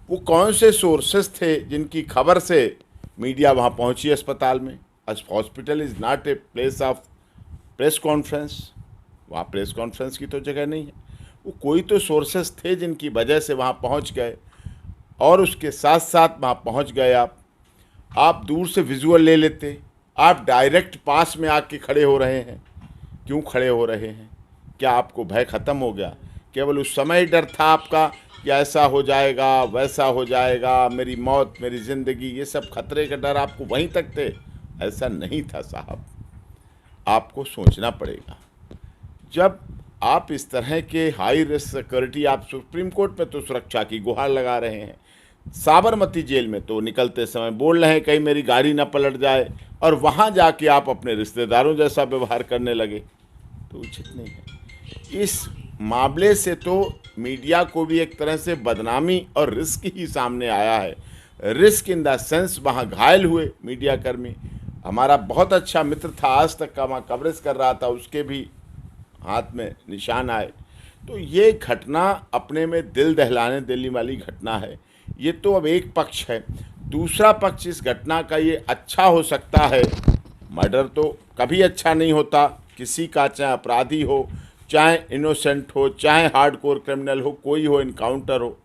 वो कौन से सोर्सेस थे जिनकी खबर से मीडिया वहाँ पहुँची अस्पताल में? Hospital is not a place of press conference, वहाँ प्रेस कॉन्फ्रेंस की तो जगह नहीं है। वो कोई तो सोर्सेस थे जिनकी वजह से वहाँ पहुँच गए, और उसके साथ साथ वहाँ पहुँच गए आप दूर से विजुअल ले लेते, आप डायरेक्ट पास में आके खड़े हो रहे हैं। क्यों खड़े हो रहे हैं? क्या आपको भय ख़त्म हो गया? केवल उस समय डर था आपका कि ऐसा हो जाएगा, वैसा हो जाएगा, मेरी मौत, मेरी ज़िंदगी, ये सब खतरे का डर आपको वहीं तक थे? ऐसा नहीं था साहब, आपको सोचना पड़ेगा। जब आप इस तरह के हाई रिस्क सिक्योरिटी, आप सुप्रीम कोर्ट में तो सुरक्षा की गुहार लगा रहे हैं, साबरमती जेल में तो निकलते समय बोल रहे हैं कहीं मेरी गाड़ी ना पलट जाए, और वहाँ जाके आप अपने रिश्तेदारों जैसा व्यवहार करने लगे, तो उचित नहीं है। इस मामले से तो मीडिया को भी एक तरह से बदनामी और रिस्क ही सामने आया है। रिस्क इन द सेंस वहाँ घायल हुए मीडिया कर्मी। हमारा बहुत अच्छा मित्र था, आज तक का वहाँ कवरेज कर रहा था, उसके भी हाथ में निशान आए। तो ये घटना अपने में दिल दहलाने देने वाली घटना है। ये तो अब एक पक्ष है। दूसरा पक्ष इस घटना का ये अच्छा हो सकता है, मर्डर तो कभी अच्छा नहीं होता किसी का, चाहे अपराधी हो, चाहे इनोसेंट हो, चाहे हार्डकोर क्रिमिनल हो, कोई हो, इनकाउंटर हो।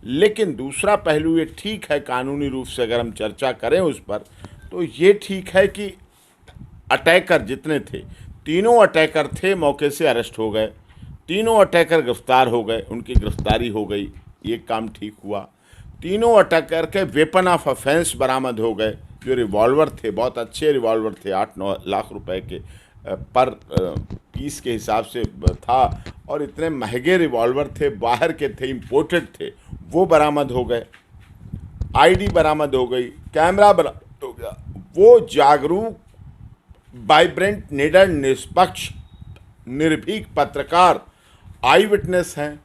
लेकिन दूसरा पहलू ये ठीक है, कानूनी रूप से अगर हम चर्चा करें उस पर, तो ये ठीक है कि अटैकर जितने थे, तीनों अटैकर थे, मौके से अरेस्ट हो गए, तीनों अटैकर गिरफ्तार हो गए, उनकी गिरफ्तारी हो गई, ये काम ठीक हुआ। तीनों अटैकर के वेपन ऑफ ऑफेंस बरामद हो गए। जो रिवॉल्वर थे, बहुत अच्छे रिवॉल्वर थे, 8-9 लाख रुपए के पर पीस के हिसाब से था, और इतने महंगे रिवॉल्वर थे, बाहर के थे, इम्पोर्टेड थे, वो बरामद हो गए। आईडी बरामद हो गई, कैमरा बरामद हो गया। वो जागरूक, वाइब्रेंट, निडर, निष्पक्ष, निर्भीक पत्रकार, आई विटनेस हैं,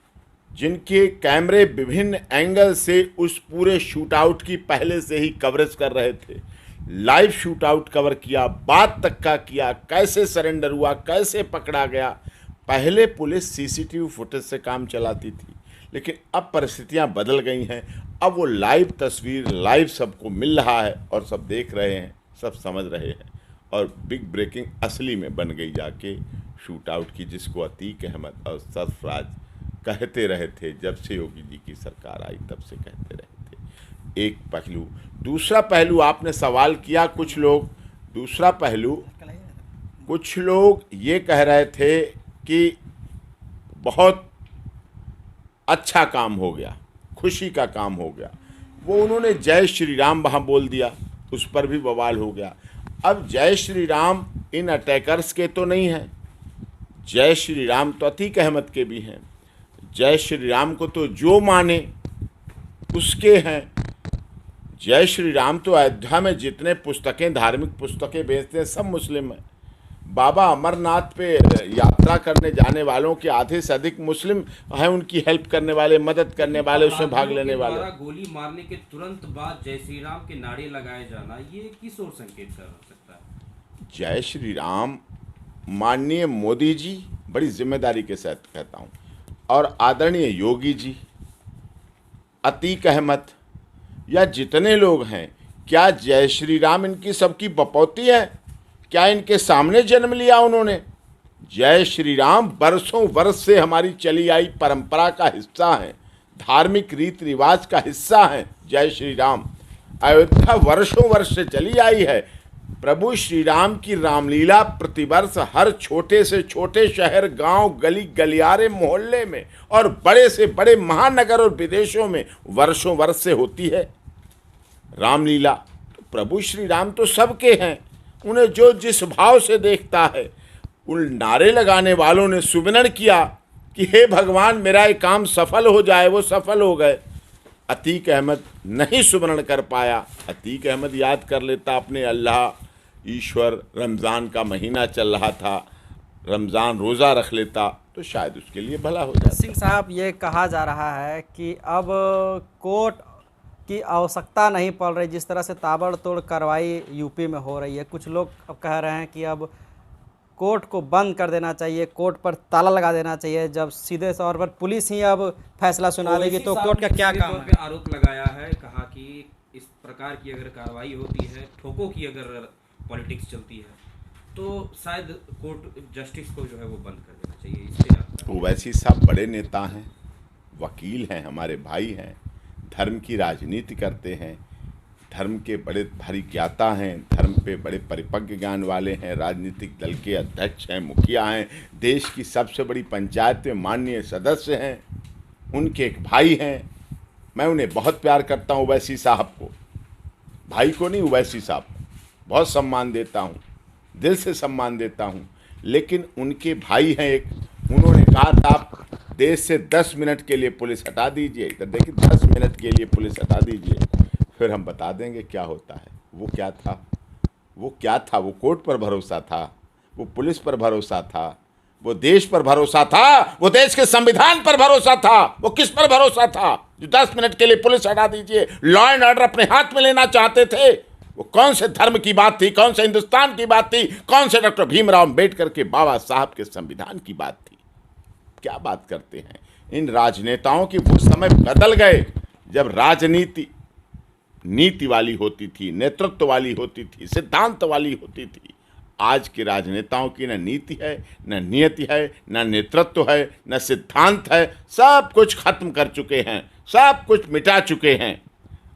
जिनके कैमरे विभिन्न एंगल से उस पूरे शूट आउट की पहले से ही कवरेज कर रहे थे। लाइव शूट आउट कवर किया, बात तक का किया, कैसे सरेंडर हुआ, कैसे पकड़ा गया। पहले पुलिस सीसीटीवी फुटेज से काम चलाती थी, लेकिन अब परिस्थितियां बदल गई हैं। अब वो लाइव तस्वीर, लाइव सबको मिल रहा है, और सब देख रहे हैं, सब समझ रहे हैं, और बिग ब्रेकिंग असली में बन गई जाके शूट आउट की, जिसको अतीक अहमद और सरफराज कहते रहे थे, जब से योगी जी की सरकार आई तब से कहते रहे थे। एक पहलू। दूसरा पहलू आपने सवाल किया, कुछ लोग, दूसरा पहलू, कुछ लोग ये कह रहे थे कि बहुत अच्छा काम हो गया, खुशी का काम हो गया। वो उन्होंने जय श्री राम वहाँ बोल दिया, उस पर भी बवाल हो गया। अब जय श्री राम इन अटैकर्स के तो नहीं है, जय श्री राम तो अतीक अहमद के भी हैं। जय श्री राम को तो जो माने उसके हैं। जय श्री राम तो अयोध्या में जितने पुस्तकें, धार्मिक पुस्तकें बेचते हैं, सब मुस्लिम हैं। बाबा अमरनाथ पे यात्रा करने जाने वालों के आधे से अधिक मुस्लिम हैं, उनकी हेल्प करने वाले, मदद करने वाले, उसमें भाग लेने वाले। गोली मारने के तुरंत बाद जय श्री राम के नारे लगाए जाना, ये किस ओर संकेत कर सकता है? जय श्री राम माननीय मोदी जी, बड़ी जिम्मेदारी के साथ कहता हूँ, और आदरणीय योगी जी, अतीक अहमद, या जितने लोग हैं, क्या जय श्री राम इनकी सबकी बपौती है? क्या इनके सामने जन्म लिया उन्होंने? जय श्री राम बरसों वर्ष से हमारी चली आई परंपरा का हिस्सा है, धार्मिक रीति रिवाज का हिस्सा है। जय श्री राम अयोध्या वर्षों वर्ष से चली आई है। प्रभु श्री राम की रामलीला प्रतिवर्ष हर छोटे से छोटे शहर, गांव, गली गलियारे, मोहल्ले में, और बड़े से बड़े महानगर और विदेशों में वर्षों वर्ष से होती है रामलीला। तो प्रभु श्री राम तो सबके हैं, उन्हें जो जिस भाव से देखता है। उन नारे लगाने वालों ने सुमिरन किया कि हे भगवान मेरा ये काम सफल हो जाए, वो सफल हो गए। अतीक अहमद नहीं सुमिरन कर पाया। अतीक अहमद याद कर लेता अपने अल्लाह, ईश्वर, रमज़ान का महीना चल रहा था, रमज़ान रोज़ा रख लेता, तो शायद उसके लिए भला हो जाता। सिंह साहब, ये कहा जा रहा है कि अब कोर्ट की आवश्यकता नहीं पड़ रही, जिस तरह से ताबड़तोड़ कार्रवाई यूपी में हो रही है। कुछ लोग अब कह रहे हैं कि अब कोर्ट को बंद कर देना चाहिए, कोर्ट पर ताला लगा देना चाहिए। जब सीधे तौर पर पुलिस ही अब फैसला सुना देगी तो कोर्ट का क्या काम पे है? आरोप लगाया है, कहा कि इस प्रकार की अगर कार्रवाई होती है, ठोकों की अगर पॉलिटिक्स चलती है, तो शायद कोर्ट जस्टिस को जो है वो बंद कर देना चाहिए। इस पे आपका ओवैसी साहब बड़े नेता हैं, वकील हैं, हमारे भाई हैं, धर्म की राजनीति करते हैं, धर्म के बड़े भारी ज्ञाता हैं, धर्म पे बड़े परिपक्व ज्ञान वाले हैं, राजनीतिक दल के अध्यक्ष हैं, मुखिया हैं, देश की सबसे बड़ी पंचायत में माननीय सदस्य हैं, उनके एक भाई हैं। मैं उन्हें बहुत प्यार करता हूँ, ओवैसी साहब को, भाई को नहीं, ओवैसी साहब को बहुत सम्मान देता हूँ, दिल से सम्मान देता हूँ। लेकिन उनके भाई हैं एक, उन्होंने कहा था आप देश से 10 मिनट के लिए पुलिस हटा दीजिए, इधर देखिए 10 मिनट के लिए पुलिस हटा दीजिए, फिर हम बता देंगे क्या होता है। वो क्या था, वो क्या था? वो कोर्ट पर भरोसा था, वो पुलिस पर भरोसा था, वो देश पर भरोसा था, वो देश के संविधान पर भरोसा था। वो किस पर भरोसा था जो 10 मिनट के लिए पुलिस हटा दीजिए, लॉ एंड ऑर्डर अपने हाथ में लेना चाहते थे? वो कौन से धर्म की बात थी, कौन से हिंदुस्तान की बात थी, कौन से डॉक्टर भीमराव अम्बेडकर के बाबा साहब के संविधान की बात थी? क्या बात करते हैं? इन राजनेताओं की वो समय बदल गए जब राजनीति नीति वाली होती थी, नेतृत्व वाली होती थी, सिद्धांत वाली होती थी। आज के राजनेताओं की न नीति है, न नियति है, न नेतृत्व है, न सिद्धांत है। सब कुछ खत्म कर चुके हैं, सब कुछ मिटा चुके हैं।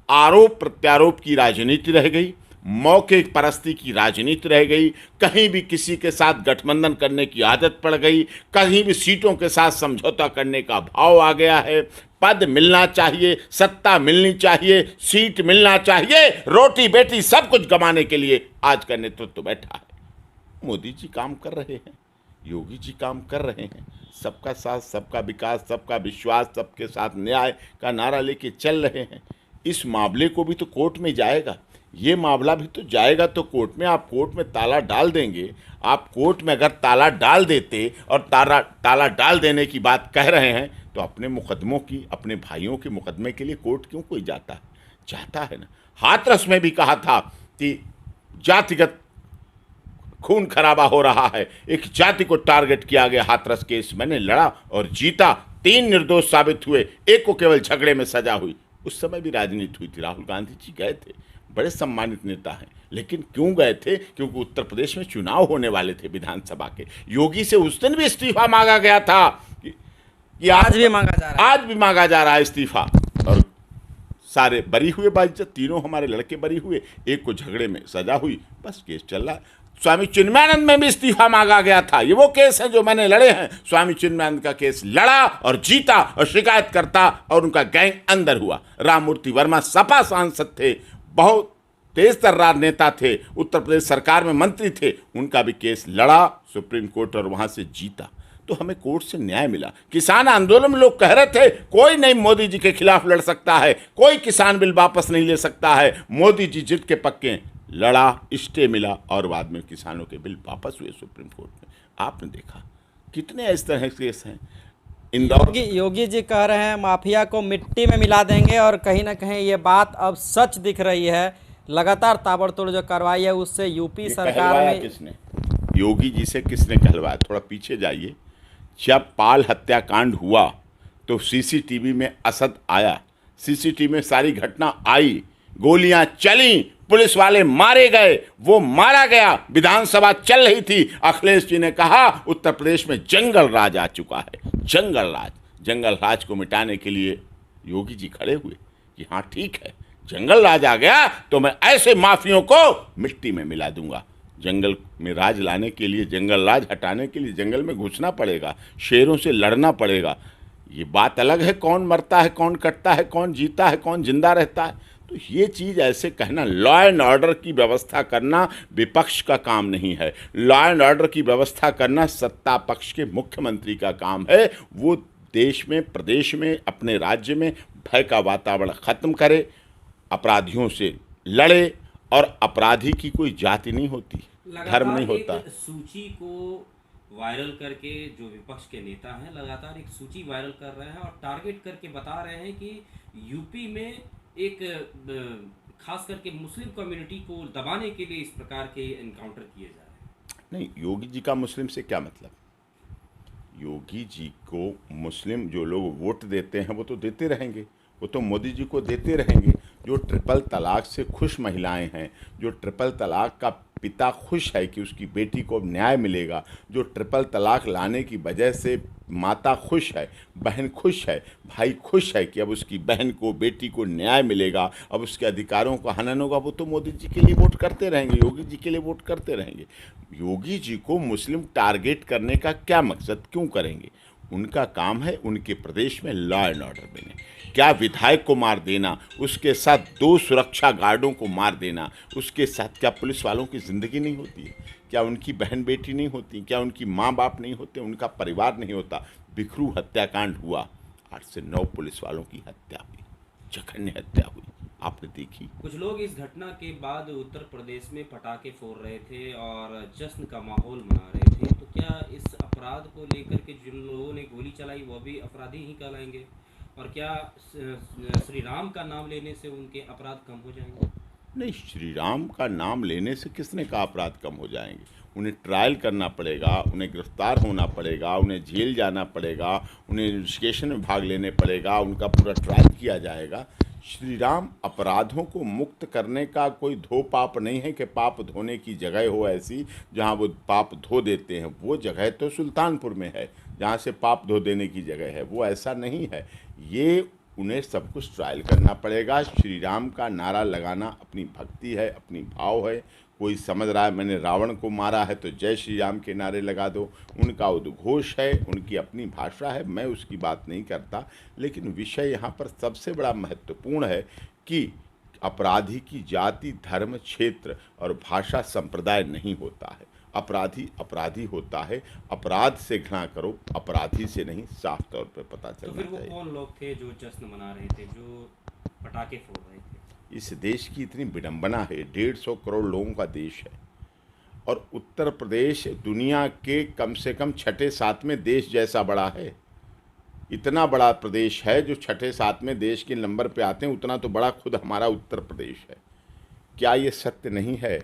आरोप प्रत्यारोप की राजनीति रह गई, मौके परस्ती की राजनीति रह गई, कहीं भी किसी के साथ गठबंधन करने की आदत पड़ गई, कहीं भी सीटों के साथ समझौता करने का भाव आ गया है। पद मिलना चाहिए, सत्ता मिलनी चाहिए, सीट मिलना चाहिए, रोटी बेटी सब कुछ गंवाने के लिए आज का नेतृत्व बैठा है। मोदी जी काम कर रहे हैं, योगी जी काम कर रहे हैं, सबका साथ, सबका विकास, सबका विश्वास, सबके साथ न्याय का नारा लेके चल रहे हैं। इस मामले को भी तो कोर्ट में जाएगा, ये मामला भी तो जाएगा तो कोर्ट में। आप कोर्ट में ताला डाल देंगे, आप कोर्ट में अगर ताला डाल देते और ताला डाल देने की बात कह रहे हैं तो अपने मुकदमों की, अपने भाइयों के मुकदमे के लिए कोर्ट क्यों कोई जाता है? जाता है ना। हाथरस में भी कहा था कि जातिगत खून खराबा हो रहा है, एक जाति को टारगेट किया गया। हाथरस केस मैंने लड़ा और जीता, 3 निर्दोष साबित हुए, एक को केवल झगड़े में सजा हुई। उस समय भी राजनीति हुई थी, राहुल गांधी जी गए थे, बड़े सम्मानित नेता हैं। लेकिन क्यों गए थे? क्योंकि उत्तर प्रदेश में चुनाव होने वाले थे विधानसभा के। योगी से उस दिन भी इस्तीफा मांगा गया था कि आज भी मांगा जा रहा है, आज भी मांगा जा रहा है इस्तीफा, और सारे बरी हुए बाइज्जत, तीनों हमारे लड़के बरी हुए, एक को झगड़े में सजा हुई, बस केस चल रहा है। स्वामी चिन्मयानंद में भी इस्तीफा मांगा गया था। ये वो केस है जो मैंने लड़े हैं। स्वामी चिन्मयानंद का केस लड़ा और जीता और शिकायतकर्ता और उनका गैंग अंदर हुआ। राममूर्ति वर्मा सपा सांसद थे, बहुत तेज तर्रार नेता थे, उत्तर प्रदेश सरकार में मंत्री थे, उनका भी केस लड़ा सुप्रीम कोर्ट और वहां से जीता। तो हमें कोर्ट से न्याय मिला। किसान आंदोलन में लोग कह रहे थे कोई नहीं मोदी जी के खिलाफ लड़ सकता है, कोई किसान बिल वापस नहीं ले सकता है, मोदी जी जिद के पक्के हैं। लड़ा, स्टे मिला और बाद में किसानों के बिल वापस हुए सुप्रीम कोर्ट में। आपने देखा कितने इस तरह के केस हैं। इंदौर योगी जी कह रहे हैं माफिया को मिट्टी में मिला देंगे, और कहीं ना कहीं ये बात अब सच दिख रही है। लगातार ताबड़तोड़ जो कार्रवाई है उससे यूपी सरकार में किसने, योगी जी से किसने कहलवाया? थोड़ा पीछे जाइए। जब पाल हत्याकांड हुआ तो सीसीटीवी में असद आया, सीसीटीवी में सारी घटना आई, गोलियां चली, पुलिस वाले मारे गए, वो मारा गया, विधानसभा चल रही थी। अखिलेश जी ने कहा उत्तर प्रदेश में जंगल राज आ चुका है, जंगल राज। जंगल राज को मिटाने के लिए योगी जी खड़े हुए कि हाँ ठीक है, जंगल राज आ गया तो मैं ऐसे माफियों को मिट्टी में मिला दूंगा। जंगल में राज लाने के लिए, जंगल राज हटाने के लिए जंगल में घुसना पड़ेगा, शेरों से लड़ना पड़ेगा। ये बात अलग है कौन मरता है, कौन कटता है, कौन जीता है, कौन जिंदा रहता है। तो ये चीज़ ऐसे कहना, लॉ एंड ऑर्डर की व्यवस्था करना विपक्ष का काम नहीं है। लॉ एंड ऑर्डर की व्यवस्था करना सत्ता पक्ष के मुख्यमंत्री का काम है। वो देश में, प्रदेश में, अपने राज्य में भय का वातावरण खत्म करे, अपराधियों से लड़े। और अपराधी की कोई जाति नहीं होती, धर्म नहीं होता। सूची को वायरल करके जो विपक्ष के नेता हैं लगातार एक सूची वायरल कर रहे हैं और टारगेट करके बता रहे हैं कि यूपी में एक खास करके मुस्लिम कम्युनिटी को दबाने के लिए इस प्रकार के एनकाउंटर किए जा रहे हैं। नहीं, योगी जी का मुस्लिम से क्या मतलब? योगी जी को मुस्लिम जो लोग वोट देते हैं वो तो देते रहेंगे, वो तो मोदी जी को देते रहेंगे। जो ट्रिपल तलाक से खुश महिलाएं हैं, जो ट्रिपल तलाक का पिता खुश है कि उसकी बेटी को न्याय मिलेगा, जो ट्रिपल तलाक लाने की वजह से माता खुश है, बहन खुश है, भाई खुश है कि अब उसकी बहन को, बेटी को न्याय मिलेगा, अब उसके अधिकारों का हनन होगा, वो तो मोदी जी के लिए वोट करते रहेंगे, योगी जी के लिए वोट करते रहेंगे। योगी जी को मुस्लिम टारगेट करने का क्या मकसद, क्यों करेंगे? उनका काम है उनके प्रदेश में लॉ एंड ऑर्डर देने। क्या विधायक को मार देना, उसके साथ 2 सुरक्षा गार्डों को मार देना, उसके साथ क्या पुलिस वालों की ज़िंदगी नहीं होती है? क्या उनकी बहन बेटी नहीं होती? क्या उनकी माँ बाप नहीं होते? उनका परिवार नहीं होता? बिखरू हत्याकांड हुआ, 8 से 9 पुलिस वालों की हत्या हुई, जघन्य हत्या हुई, आपने देखी। कुछ लोग इस घटना के बाद उत्तर प्रदेश में पटाखे फोड़ रहे थे और जश्न का माहौल मना रहे थे, तो क्या इस अपराध को लेकर के जिन लोगों ने गोली चलाई वो भी अपराधी ही कहलाएंगे? और क्या श्री राम का नाम लेने से उनके अपराध कम हो जाएंगे? नहीं, श्री राम का नाम लेने से किसने कहा अपराध कम हो जाएंगे? उन्हें ट्रायल करना पड़ेगा, उन्हें गिरफ्तार होना पड़ेगा, उन्हें जेल जाना पड़ेगा, उन्हें इन्वेस्टिगेशन में भाग लेने पड़ेगा, उनका पूरा ट्रायल किया जाएगा। श्री राम अपराधों को मुक्त करने का कोई धो पाप नहीं है कि पाप धोने की जगह हो ऐसी जहां वो पाप धो देते हैं। वो जगह तो सुल्तानपुर में है जहां से पाप धो देने की जगह है, वो ऐसा नहीं है। ये उन्हें सब कुछ ट्रायल करना पड़ेगा। श्री राम का नारा लगाना अपनी भक्ति है, अपनी भाव है। कोई समझ रहा है मैंने रावण को मारा है तो जय श्री राम के नारे लगा दो, उनका उद्घोष है, उनकी अपनी भाषा है, मैं उसकी बात नहीं करता। लेकिन विषय यहाँ पर सबसे बड़ा महत्वपूर्ण है कि अपराधी की जाति, धर्म, क्षेत्र और भाषा, संप्रदाय नहीं होता है। अपराधी अपराधी होता है। अपराध से घृणा करो, अपराधी से नहीं, साफ तौर पर पता तो चलना फिर वो चाहिए। कौन लोग थे जो जश्न मना रहे थे, जो पटाखे फोड़ रहे थे? इस देश की इतनी विडंबना है, 150 करोड़ लोगों का देश है और उत्तर प्रदेश दुनिया के कम से कम 6-7वें देश जैसा बड़ा है। इतना बड़ा प्रदेश है जो 6-7वें देश के नंबर पे आते हैं, उतना तो बड़ा खुद हमारा उत्तर प्रदेश है। क्या ये सत्य नहीं है?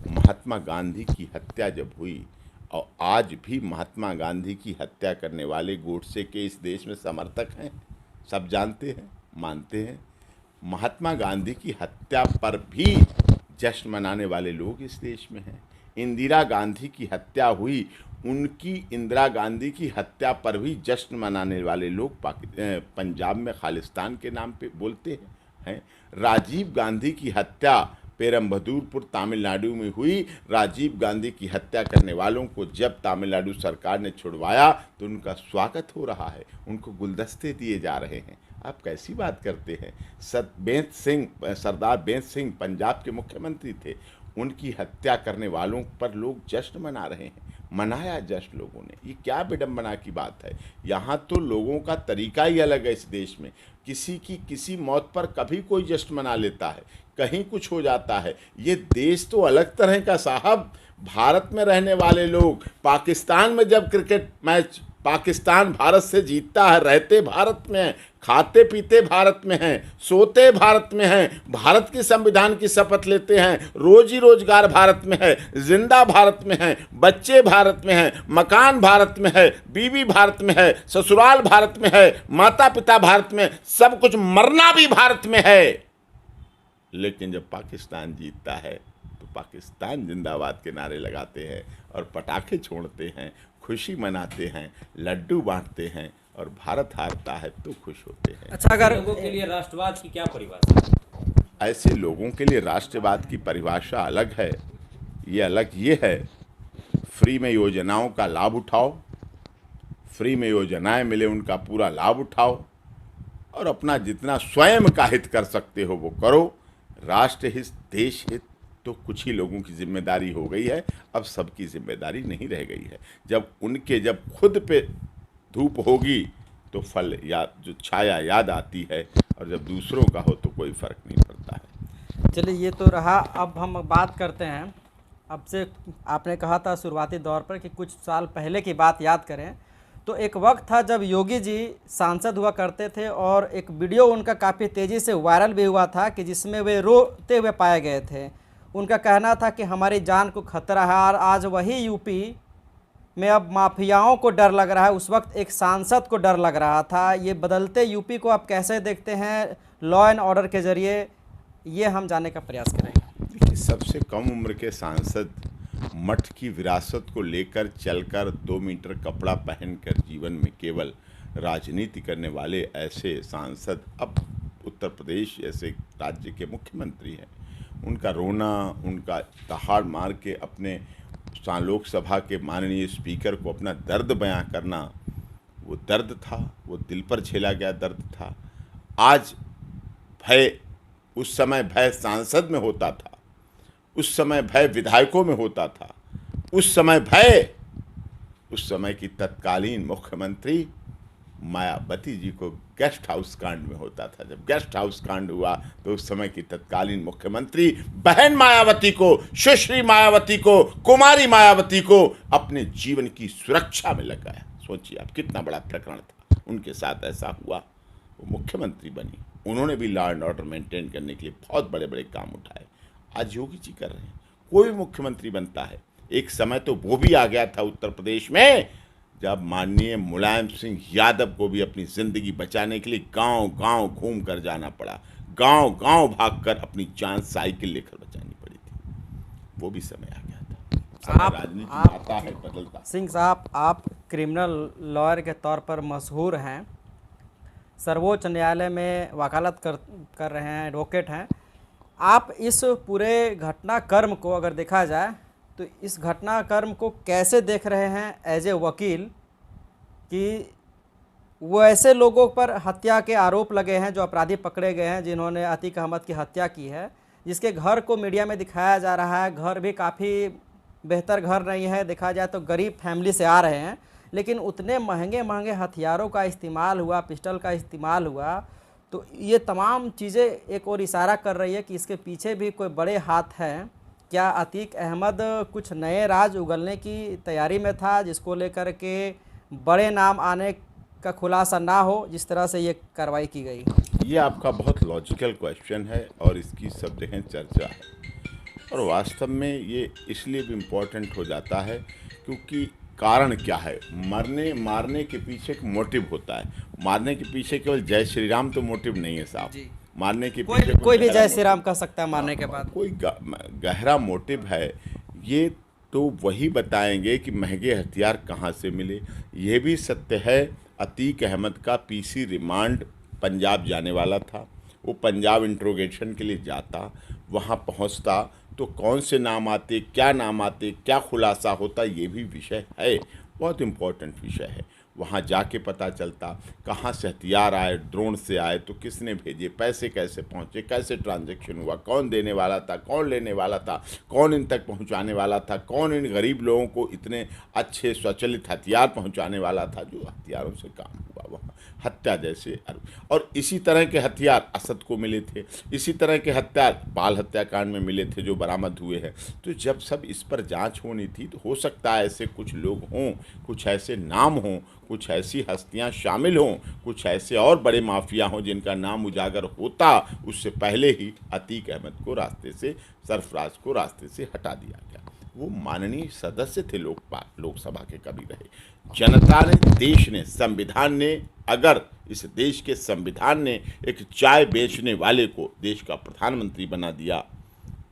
महात्मा गांधी की हत्या जब हुई और आज भी महात्मा गांधी की हत्या करने वाले गोडसे के इस देश में समर्थक हैं, सब जानते हैं, मानते हैं। महात्मा गांधी की हत्या पर भी जश्न मनाने वाले लोग इस देश में हैं। इंदिरा गांधी की हत्या हुई, उनकी इंदिरा गांधी की हत्या पर भी जश्न मनाने वाले लोग पंजाब में खालिस्तान के नाम पे बोलते हैं। राजीव गांधी की हत्या पेरम्बदूरपुर तमिलनाडु में हुई। राजीव गांधी की हत्या करने वालों को जब तमिलनाडु सरकार ने छुड़वाया तो उनका स्वागत हो रहा है, उनको गुलदस्ते दिए जा रहे हैं। आप कैसी बात करते हैं? सरदार बेंत सिंह पंजाब के मुख्यमंत्री थे, उनकी हत्या करने वालों पर लोग जश्न मना रहे हैं। मनाया जश्न लोगों ने, ये क्या विडंबना की बात है? यहाँ तो लोगों का तरीका ही अलग है। इस देश में किसी मौत पर कभी कोई जश्न मना लेता है, कहीं कुछ हो जाता है। ये देश तो अलग तरह का साहब। भारत में रहने वाले लोग पाकिस्तान में जब क्रिकेट मैच पाकिस्तान भारत से जीतता है, रहते भारत में हैं, खाते पीते भारत में हैं, सोते भारत में हैं, भारत के संविधान की शपथ लेते हैं, रोजी रोजगार भारत में है, जिंदा भारत में है, बच्चे भारत में हैं, मकान भारत में है, बीवी भारत में है, ससुराल भारत में है, माता पिता भारत में, सब कुछ, मरना भी भारत में है। लेकिन जब पाकिस्तान जीतता है तो पाकिस्तान जिंदाबाद के नारे लगाते हैं और पटाखे छोड़ते हैं, खुशी मनाते हैं, लड्डू बांटते हैं, और भारत हारता है तो खुश होते हैं। अच्छा, अगर लोगों के लिए राष्ट्रवाद की क्या परिभाषा है? ऐसे लोगों के लिए राष्ट्रवाद की परिभाषा अलग है। ये है, फ्री में योजनाओं का लाभ उठाओ, फ्री में योजनाएं मिले उनका पूरा लाभ उठाओ और अपना जितना स्वयं का हित कर सकते हो वो करो। राष्ट्र हित, देश हित तो कुछ ही लोगों की जिम्मेदारी हो गई है, अब सबकी जिम्मेदारी नहीं रह गई है। जब खुद पे धूप होगी तो फल याद, जो छाया याद आती है, और जब दूसरों का हो तो कोई फर्क नहीं पड़ता है। चलिए, ये तो रहा। अब हम बात करते हैं, अब से आपने कहा था शुरुआती दौर पर कि कुछ साल पहले की बात याद करें तो एक वक्त था जब योगी जी सांसद हुआ करते थे और एक वीडियो उनका काफ़ी तेज़ी से वायरल भी हुआ था कि जिसमें वे रोते हुए पाए गए थे। उनका कहना था कि हमारी जान को खतरा है, और आज वही यूपी में अब माफियाओं को डर लग रहा है, उस वक्त एक सांसद को डर लग रहा था। ये बदलते यूपी को आप कैसे देखते हैं लॉ एंड ऑर्डर के जरिए, ये हम जानने का प्रयास करेंगे। देखिए, सबसे कम उम्र के सांसद मठ की विरासत को लेकर चलकर 2 मीटर कपड़ा पहनकर जीवन में केवल राजनीति करने वाले ऐसे सांसद अब उत्तर प्रदेश जैसे राज्य के मुख्यमंत्री हैं। उनका रोना, उनका दहाड़ मार के अपने लोकसभा के माननीय स्पीकर को अपना दर्द बयां करना, वो दर्द था, वो दिल पर झेला गया दर्द था। आज भय, उस समय भय सांसद में होता था, उस समय भय विधायकों में होता था, उस समय की तत्कालीन मुख्यमंत्री मायावती जी को गेस्ट हाउस कांड में होता था। जब गेस्ट हाउस कांड हुआ तो उस समय की तत्कालीन मुख्यमंत्री बहन मायावती को, सुश्री मायावती को, कुमारी मायावती को अपने जीवन की सुरक्षा में लगाया। सोचिए आप, कितना बड़ा प्रकरण था, उनके साथ ऐसा हुआ, वो मुख्यमंत्री बनी। उन्होंने भी लॉ एंड ऑर्डर मेंटेन करने के लिए बहुत बड़े बड़े काम उठाए। आज योगी जी कर रहे हैं। कोई मुख्यमंत्री बनता है, एक समय तो वो भी आ गया था उत्तर प्रदेश में जब माननीय मुलायम सिंह यादव को भी अपनी ज़िंदगी बचाने के लिए गांव-गांव घूम कर जाना पड़ा, गांव-गांव भागकर अपनी जान साइकिल लेकर बचानी पड़ी थी। वो भी समय आ गया था। समय राजनीति आता है, बदलता है। सिंह साहब, आप क्रिमिनल लॉयर के तौर पर मशहूर हैं, सर्वोच्च न्यायालय में वकालत कर रहे हैं, एडवोकेट हैं। आप इस पूरे घटनाक्रम को अगर देखा जाए तो इस घटनाक्रम को कैसे देख रहे हैं एज ए वकील, कि वो ऐसे लोगों पर हत्या के आरोप लगे हैं, जो अपराधी पकड़े गए हैं, जिन्होंने अतीक अहमद की हत्या की है, जिसके घर को मीडिया में दिखाया जा रहा है, घर भी काफ़ी बेहतर घर नहीं है, देखा जाए तो गरीब फैमिली से आ रहे हैं, लेकिन उतने महंगे महंगे हथियारों का इस्तेमाल हुआ, पिस्टल का इस्तेमाल हुआ। तो ये तमाम चीज़ें एक और इशारा कर रही है कि इसके पीछे भी कोई बड़े हाथ हैं। क्या अतीक अहमद कुछ नए राज उगलने की तैयारी में था, जिसको लेकर के बड़े नाम आने का खुलासा ना हो, जिस तरह से ये कार्रवाई की गई? ये आपका बहुत लॉजिकल क्वेश्चन है और इसकी सब जगह चर्चा है, और वास्तव में ये इसलिए भी इम्पोर्टेंट हो जाता है क्योंकि कारण क्या है। मारने के पीछे एक मोटिव होता है। मारने के पीछे केवल जय श्री राम तो मोटिव नहीं है साहब। मारने के पीछे कोई भी जय श्री राम कह सकता है मारने के बाद। कोई गहरा मोटिव है। ये तो वही बताएंगे कि महंगे हथियार कहाँ से मिले। ये भी सत्य है, अतीक अहमद का पीसी रिमांड पंजाब जाने वाला था। वो पंजाब इंट्रोगेशन के लिए जाता, वहाँ पहुँचता तो कौन से नाम आते, क्या नाम आते, क्या खुलासा होता, ये भी विषय है, बहुत इम्पोर्टेंट विषय है। वहाँ जाके पता चलता कहाँ से हथियार आए, ड्रोन से आए तो किसने भेजे, पैसे कैसे पहुँचे, कैसे ट्रांजैक्शन हुआ, कौन देने वाला था, कौन लेने वाला था, कौन इन तक पहुँचाने वाला था, कौन इन गरीब लोगों को इतने अच्छे स्वचालित हथियार पहुँचाने वाला था, जो हथियारों से काम हुआ वहाँ हत्या जैसे। और इसी तरह के हथियार असद को मिले थे, इसी तरह के हथियार बाल हत्याकांड में मिले थे जो बरामद हुए हैं। तो जब सब इस पर जांच होनी थी तो हो सकता है ऐसे कुछ लोग हों, कुछ ऐसे नाम हों, कुछ ऐसी हस्तियां शामिल हों, कुछ ऐसे और बड़े माफिया हों जिनका नाम उजागर होता उससे पहले ही अतीक अहमद को रास्ते से, सरफराज को रास्ते से हटा दिया गया। वो माननीय सदस्य थे लोकसभा के कभी रहे। जनता ने, देश ने, संविधान ने, अगर इस देश के संविधान ने एक चाय बेचने वाले को देश का प्रधानमंत्री बना दिया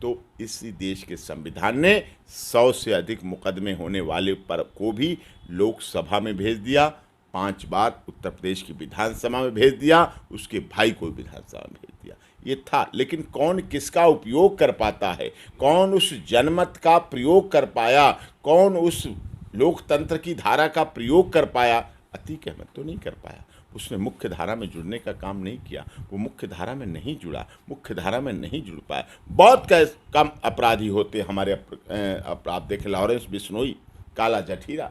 तो इसी देश के संविधान ने 100 से अधिक मुकदमे होने वाले पर को भी लोकसभा में भेज दिया, 5 बार उत्तर प्रदेश की विधानसभा में भेज दिया, उसके भाई को विधानसभा में भेज दिया। ये था, लेकिन कौन किसका उपयोग कर पाता है, कौन उस जनमत का प्रयोग कर पाया, कौन उस लोकतंत्र की धारा का प्रयोग कर पाया? अतीक अहमद तो नहीं कर पाया। उसने मुख्य धारा में जुड़ने का काम नहीं किया, वो मुख्य धारा में नहीं जुड़ा, मुख्य धारा में नहीं जुड़ पाया। बहुत कम अपराधी होते हमारे अपराध देखे, लॉरेंस बिश्नोई, काला जठीरा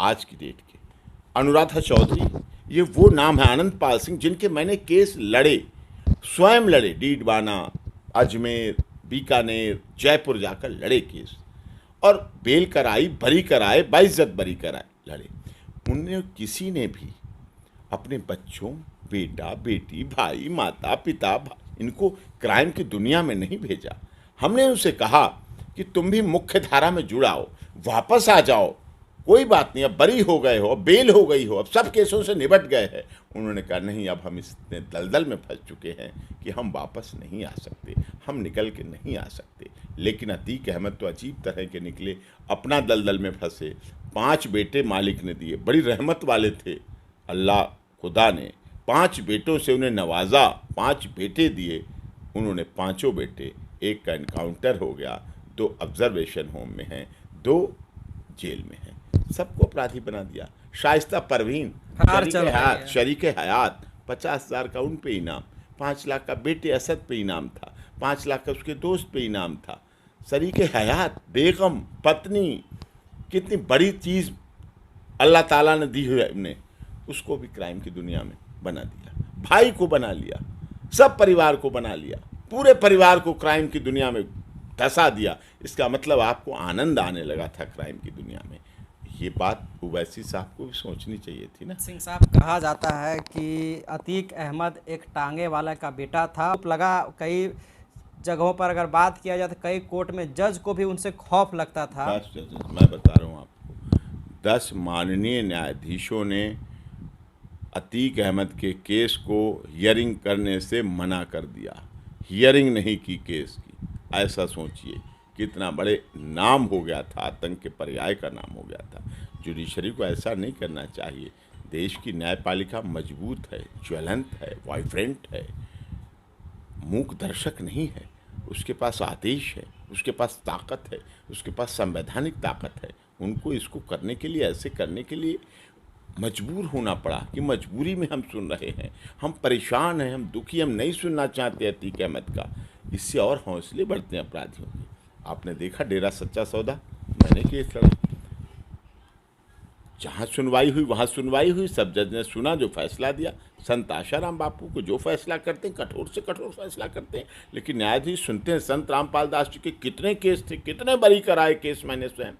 आज की डेट के, अनुराधा चौधरी, ये वो नाम है, आनंद पाल सिंह, जिनके मैंने केस लड़े, स्वयं लड़े, डीडवाना, अजमेर, बीकानेर, जयपुर जाकर लड़े केस, और बेल कराई, बरी कराए, बाइज्जत बरी कराए, लड़े। उनने किसी ने भी अपने बच्चों, बेटा बेटी, भाई, माता पिता, इनको क्राइम की दुनिया में नहीं भेजा। हमने उनसे कहा कि तुम भी मुख्य धारा में जुड़ाओ, वापस आ जाओ, कोई बात नहीं, अब बरी हो गए हो, अब बेल हो गई हो, अब सब केसों से निपट गए हैं। उन्होंने कहा नहीं, अब हम इतने दलदल में फंस चुके हैं कि हम वापस नहीं आ सकते, हम निकल के नहीं आ सकते। लेकिन अतीक अहमद तो अजीब तरह के निकले, अपना दलदल में फंसे। 5 बेटे मालिक ने दिए, बड़ी रहमत वाले थे अल्लाह खुदा ने, 5 बेटों से उन्हें नवाजा, 5 बेटे दिए। उन्होंने 5 बेटे, एक का इनकाउंटर हो गया, 2 ऑब्जर्वेशन होम में हैं, 2 जेल में हैं, सबको अपराधी बना दिया। शाइस्ता परवीन शरीक हयात, 50,000 का उन पे इनाम, 5 लाख का बेटे असद पे इनाम था, 5 लाख का उसके दोस्त पे इनाम था। शरीक हयात बेगम पत्नी, कितनी बड़ी चीज़ अल्लाह ताला ने दी है उन्हें, उसको भी क्राइम की दुनिया में बना दिया। भाई को बना लिया, सब परिवार को बना लिया, पूरे परिवार को क्राइम की दुनिया में धंसा दिया। इसका मतलब आपको आनंद आने लगा था क्राइम की दुनिया में। ये बात ओवैसी साहब को भी सोचनी चाहिए थी ना। सिंह साहब, कहा जाता है कि अतीक अहमद एक टांगे वाला का बेटा था। लगा कई जगहों पर अगर बात किया जाए तो कई कोर्ट में जज को भी उनसे खौफ लगता था। 10 जजेस, मैं बता रहा हूँ आपको, 10 माननीय न्यायाधीशों ने अतीक अहमद के केस को हियरिंग करने से मना कर दिया, हियरिंग नहीं की केस की। ऐसा सोचिए कितना बड़े नाम हो गया था, आतंक के पर्याय का नाम हो गया था। जुडिशरी को ऐसा नहीं करना चाहिए। देश की न्यायपालिका मजबूत है, ज्वलंत है, वाइब्रेंट है, मूक दर्शक नहीं है। उसके पास आदेश है, उसके पास ताकत है, उसके पास संवैधानिक ताकत है। उनको इसको करने के लिए, ऐसे करने के लिए मजबूर होना पड़ा कि मजबूरी में हम सुन रहे हैं, हम परेशान हैं, हम दुखी, हम नहीं सुनना चाहते अतीक अहमद का। इससे और हौसले बढ़ते हैं अपराधियों के। आपने देखा डेरा सच्चा सौदा, मैंने केस लड़ा, जहाँ सुनवाई हुई वहाँ सुनवाई हुई, सब जज ने सुना, जो फैसला दिया। संत आशाराम बापू को जो फैसला करते हैं, कठोर से कठोर फैसला करते हैं, लेकिन न्यायाधीश सुनते हैं। संत रामपाल दास जी के कितने केस थे, कितने बरी कराए केस मैंने स्वयं,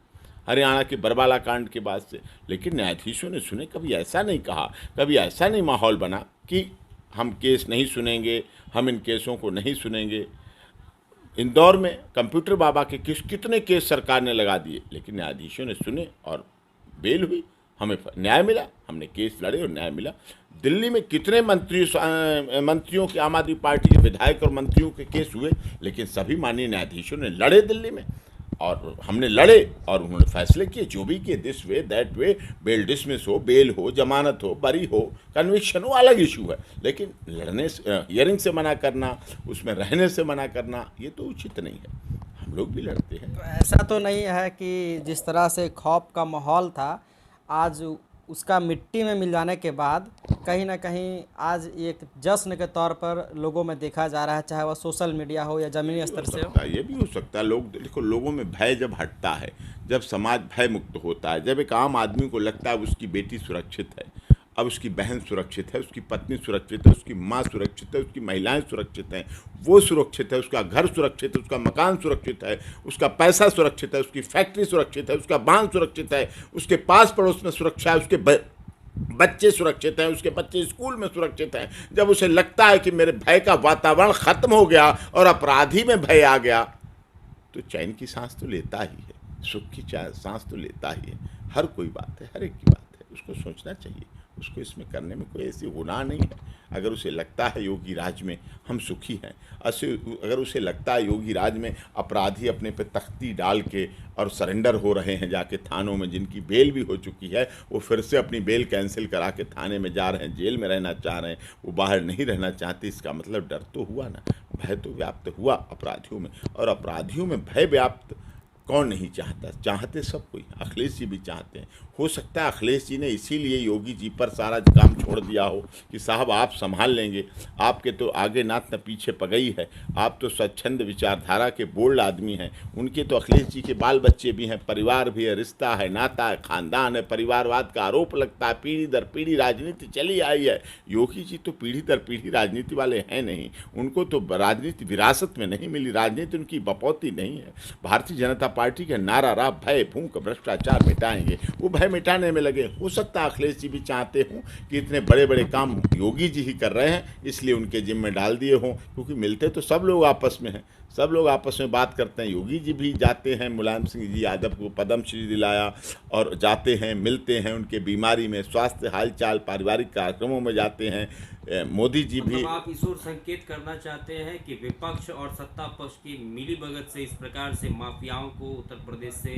हरियाणा के बरबाला कांड के बाद से, लेकिन न्यायाधीशों ने सुने। कभी ऐसा नहीं कहा, कभी ऐसा नहीं माहौल बना कि हम केस नहीं सुनेंगे, हम इन केसों को नहीं सुनेंगे। इंदौर में कंप्यूटर बाबा के कितने केस सरकार ने लगा दिए, लेकिन न्यायाधीशों ने सुने और बेल हुई, हमें न्याय मिला, हमने केस लड़े और न्याय मिला। दिल्ली में कितने मंत्रियों के, आम आदमी पार्टी के विधायक और मंत्रियों के केस हुए, लेकिन सभी माननीय न्यायाधीशों ने लड़े दिल्ली में, और हमने लड़े और उन्होंने फैसले किए, जो भी किए, this way that way, bail dismiss हो, बेल हो, जमानत हो, बरी हो, कन्विक्शन हो, अलग इशू है। लेकिन लड़ने से, हियरिंग से मना करना, उसमें रहने से मना करना, ये तो उचित नहीं है। हम लोग भी लड़ते हैं। तो ऐसा तो नहीं है कि जिस तरह से खौफ का माहौल था, आज उसका मिट्टी में मिल जाने के बाद कहीं ना कहीं आज एक जश्न के तौर पर लोगों में देखा जा रहा है, चाहे वह सोशल मीडिया हो या ज़मीनी स्तर से हो। ये भी हो सकता है। लोग देखो, लोगों में भय जब हटता है, जब समाज भय मुक्त होता है, जब एक आम आदमी को लगता है उसकी बेटी सुरक्षित है, अब उसकी बहन सुरक्षित है, उसकी पत्नी सुरक्षित है, उसकी माँ सुरक्षित है, उसकी महिलाएं सुरक्षित हैं, वो सुरक्षित है, उसका घर सुरक्षित है, उसका मकान सुरक्षित है, उसका पैसा सुरक्षित है, उसकी फैक्ट्री सुरक्षित है, उसका बांध सुरक्षित है, उसके पास पड़ोस में सुरक्षा है, उसके बच्चे सुरक्षित हैं, उसके बच्चे स्कूल में सुरक्षित हैं। जब उसे लगता है कि मेरे भय का वातावरण खत्म हो गया और अपराधी में भय आ गया, तो चैन की सांस तो लेता ही है, सुख की सांस तो लेता ही है। हर कोई बात है, हर एक की बात है, उसको सोचना चाहिए, उसको इसमें करने में कोई ऐसी गुनाह नहीं है। अगर उसे लगता है योगी राज में हम सुखी हैं, अगर उसे लगता है योगी राज में अपराधी अपने पे तख्ती डाल के और सरेंडर हो रहे हैं जाके थानों में, जिनकी बेल भी हो चुकी है, वो फिर से अपनी बेल कैंसिल करा के थाने में जा रहे हैं, जेल में रहना चाह रहे हैं, वो बाहर नहीं रहना चाहते, इसका मतलब डर तो हुआ ना, भय तो व्याप्त हुआ अपराधियों में। और अपराधियों में भय व्याप्त कौन नहीं चाहता, चाहते सब कोई, अखिलेश जी भी चाहते हैं। हो सकता है अखिलेश जी ने इसीलिए योगी जी पर सारा काम छोड़ दिया हो कि साहब आप संभाल लेंगे, आपके तो आगे नात न पीछे पगई है, आप तो स्वच्छंद विचारधारा के बोल्ड आदमी हैं। उनके तो अखिलेश जी के बाल बच्चे भी हैं, परिवार भी है, रिश्ता है, नाता है, खानदान है, परिवारवाद का आरोप लगता है, पीढ़ी दर पीढ़ी राजनीति चली आई है। योगी जी तो पीढ़ी दर पीढ़ी राजनीति वाले हैं नहीं, उनको तो राजनीति विरासत में नहीं मिली, राजनीति उनकी बपौती नहीं है। भारतीय जनता पार्टी के नारा रहा भय भूख भ्रष्टाचार मिटाएंगे, वो भय मिटाने में लगे। हो सकता है अखिलेश जी भी चाहते हों कि इतने बड़े बड़े काम योगी जी ही कर रहे हैं, इसलिए उनके जिम्मे में डाल दिए हों, क्योंकि मिलते तो सब लोग आपस में हैं, सब लोग आपस में बात करते हैं। योगी जी भी जाते हैं, मुलायम सिंह जी यादव को पद्मश्री दिलाया और जाते हैं, मिलते हैं, उनके बीमारी में, स्वास्थ्य हालचाल, पारिवारिक कार्यक्रमों में जाते हैं। मोदी जी भी। मतलब आप इस ओर संकेत करना चाहते हैं कि विपक्ष और सत्ता पक्ष की मिलीभगत से इस प्रकार से माफियाओं को उत्तर प्रदेश से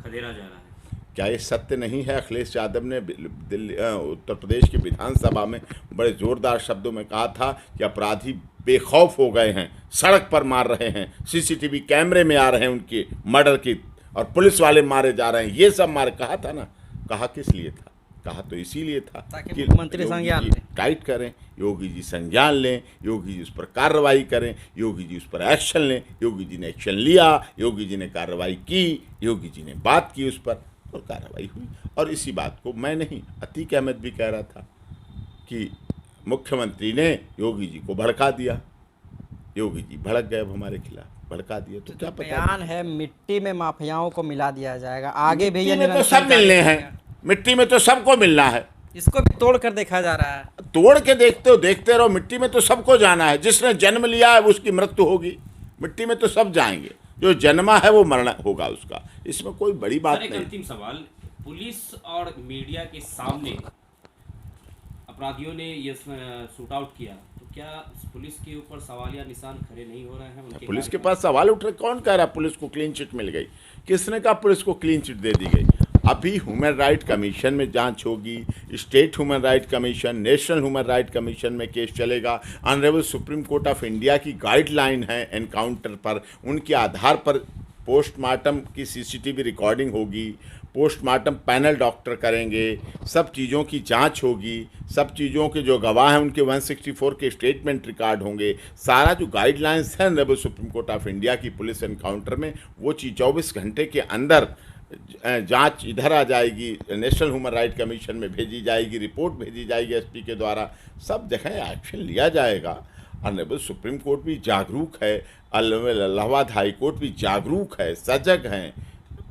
खदेड़ा जा रहा है? क्या ये सत्य नहीं है? अखिलेश यादव ने दिल्ली उत्तर प्रदेश की विधानसभा में बड़े ज़ोरदार शब्दों में कहा था कि अपराधी बेखौफ हो गए हैं, सड़क पर मार रहे हैं, सीसीटीवी कैमरे में आ रहे हैं उनकी मर्डर की, और पुलिस वाले मारे जा रहे हैं, ये सब मारे। कहा था ना, कहा किस लिए था? कहा तो इसीलिए था कि मुख्यमंत्री संज्ञान लें, टाइट करें, योगी जी संज्ञान लें, योगी जी उस पर कार्रवाई करें, योगी जी उस पर एक्शन लें। योगी जी ने एक्शन लिया, योगी जी ने कार्रवाई की, योगी जी ने बात की उस पर और कार्रवाई हुई। और इसी बात को मैं नहीं, अतीक अहमद भी कह रहा था कि मुख्यमंत्री ने योगी जी को भड़का दिया, योगी जी भड़क गए अब हमारे खिलाफ, भड़का दिया। तो क्या पता, बयान है मिट्टी में माफियाओं को मिला दिया जाएगा, आगे भी ये मिट्टी में तो सब मिलने हैं, मिट्टी में तो सबको मिलना है, इसको भी तोड़ कर देखा जा रहा है। तोड़ के देखते रहो, मिट्टी में तो सबको जाना है। जिसने जन्म लिया है उसकी मृत्यु होगी, मिट्टी में तो सब जाएंगे, जो जन्मा है वो मरना होगा उसका, इसमें कोई बड़ी बात एक नहीं। अंतिम सवाल, पुलिस और मीडिया के सामने अपराधियों ने ये शूट आउट किया, तो क्या पुलिस के ऊपर सवाल या निशान खड़े नहीं हो रहे हैं? उनके पुलिस के पास सवाल उठ रहे, कौन कह रहा पुलिस को क्लीन चिट मिल गई? किसने कहा पुलिस को क्लीन चिट दे दी गई? अभी ह्यूमन राइट कमीशन में जांच होगी, state human right commission, national human right commission में केस चलेगा। Honourable supreme court of India की गाइडलाइन है एनकाउंटर पर, उनके आधार पर पोस्टमार्टम की सीसीटीवी रिकॉर्डिंग होगी, पोस्टमार्टम पैनल डॉक्टर करेंगे, सब चीज़ों की जांच होगी, सब चीज़ों के जो गवाह हैं उनके 164 के स्टेटमेंट रिकॉर्ड होंगे। सारा जो गाइडलाइंस है honourable supreme court of India की पुलिस एनकाउंटर में, वो चीज़ 24 घंटे के अंदर जांच इधर आ जाएगी, नेशनल ह्यूमन राइट कमीशन में भेजी जाएगी, रिपोर्ट भेजी जाएगी एसपी के द्वारा, सब जगह एक्शन लिया जाएगा। ऑनरेबल सुप्रीम कोर्ट भी जागरूक है, इलाहाबाद हाई कोर्ट भी जागरूक है, सजग हैं।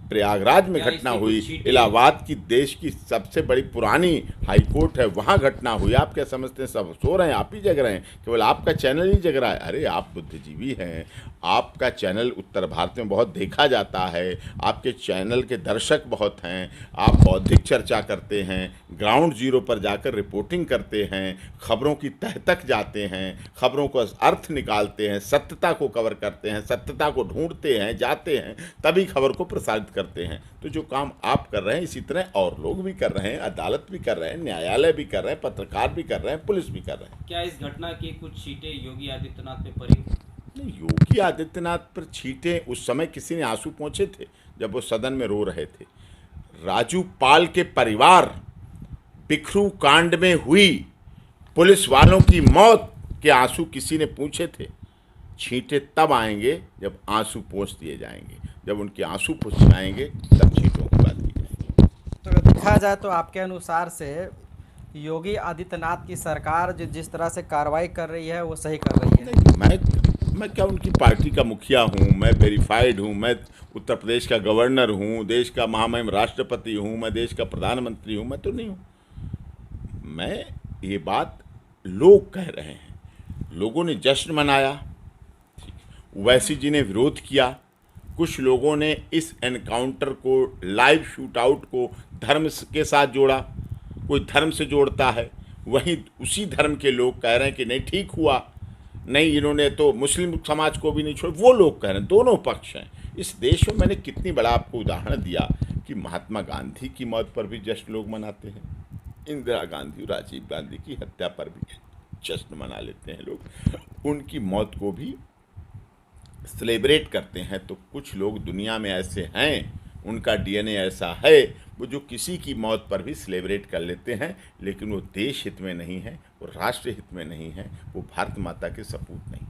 प्रयागराज में घटना हुई, इलाहाबाद की देश की सबसे बड़ी पुरानी हाई कोर्ट है, वहाँ घटना हुई। आप क्या समझते हैं सब सो रहे हैं? आप ही जग रहे हैं, केवल आपका चैनल ही जग रहा है। अरे आप बुद्धिजीवी हैं, आपका चैनल उत्तर भारत में बहुत देखा जाता है, आपके चैनल के दर्शक बहुत हैं, आप बौद्धिक चर्चा करते हैं, ग्राउंड जीरो पर जाकर रिपोर्टिंग करते हैं, खबरों की तह तक जाते हैं, खबरों को अर्थ निकालते हैं, सत्यता को कवर करते हैं, सत्यता को ढूंढते हैं, जाते हैं, तभी खबर को प्रसारित करते हैं। तो जो काम आप कर रहे हैं इसी तरह और लोग भी कर रहे हैं, अदालत भी कर रहे हैं, न्यायालय भी कर रहे हैं, पत्रकार भी कर रहे हैं, पुलिस भी कर रहे हैं। क्या इस घटना की कुछ छींटे योगी आदित्यनाथ पे पड़ी? नहीं, योगी आदित्यनाथ पर छींटे उस समय किसी ने आंसू पोंछे थे जब वो सदन में रो रहे थे। राजू पाल के परिवार बिखरू कांड में हुई पुलिस वालों की मौत के आंसू किसी ने पूछे थे? छींटे तब आएंगे जब आंसू पोंछ दिए जाएंगे, जब उनके आंसू पोंछ जाएंगे तब छींटों की बात की जाएगी। तो अगर देखा जाए तो आपके अनुसार से योगी आदित्यनाथ की सरकार जो जिस तरह से कार्रवाई कर रही है वो सही कर रही है? मैं क्या उनकी पार्टी का मुखिया हूँ? मैं वेरीफाइड हूँ, मैं उत्तर प्रदेश का गवर्नर हूँ, देश का महामहिम राष्ट्रपति हूँ, मैं देश का प्रधानमंत्री हूँ? मैं तो नहीं हूँ। मैं ये बात लोग कह रहे हैं, लोगों ने जश्न मनाया, ओवैसी जी ने विरोध किया, कुछ लोगों ने इस एनकाउंटर को, लाइव शूट आउट को धर्म के साथ जोड़ा, कोई धर्म से जोड़ता है, वहीं उसी धर्म के लोग कह रहे हैं कि नहीं ठीक हुआ, नहीं इन्होंने तो मुस्लिम समाज को भी नहीं छोड़ा। वो लोग कह रहे हैं, दोनों पक्ष हैं इस देश में। मैंने कितनी बड़ा आपको उदाहरण दिया कि महात्मा गांधी की मौत पर भी जश्न लोग मनाते हैं, इंदिरा गांधी, राजीव गांधी की हत्या पर भी जश्न मना लेते हैं लोग, उनकी मौत को भी सेलिब्रेट करते हैं। तो कुछ लोग दुनिया में ऐसे हैं, उनका डीएनए ऐसा है, वो जो किसी की मौत पर भी सेलिब्रेट कर लेते हैं, लेकिन वो देश हित में नहीं है, वो राष्ट्र हित में नहीं है, वो भारत माता के सपूत नहीं।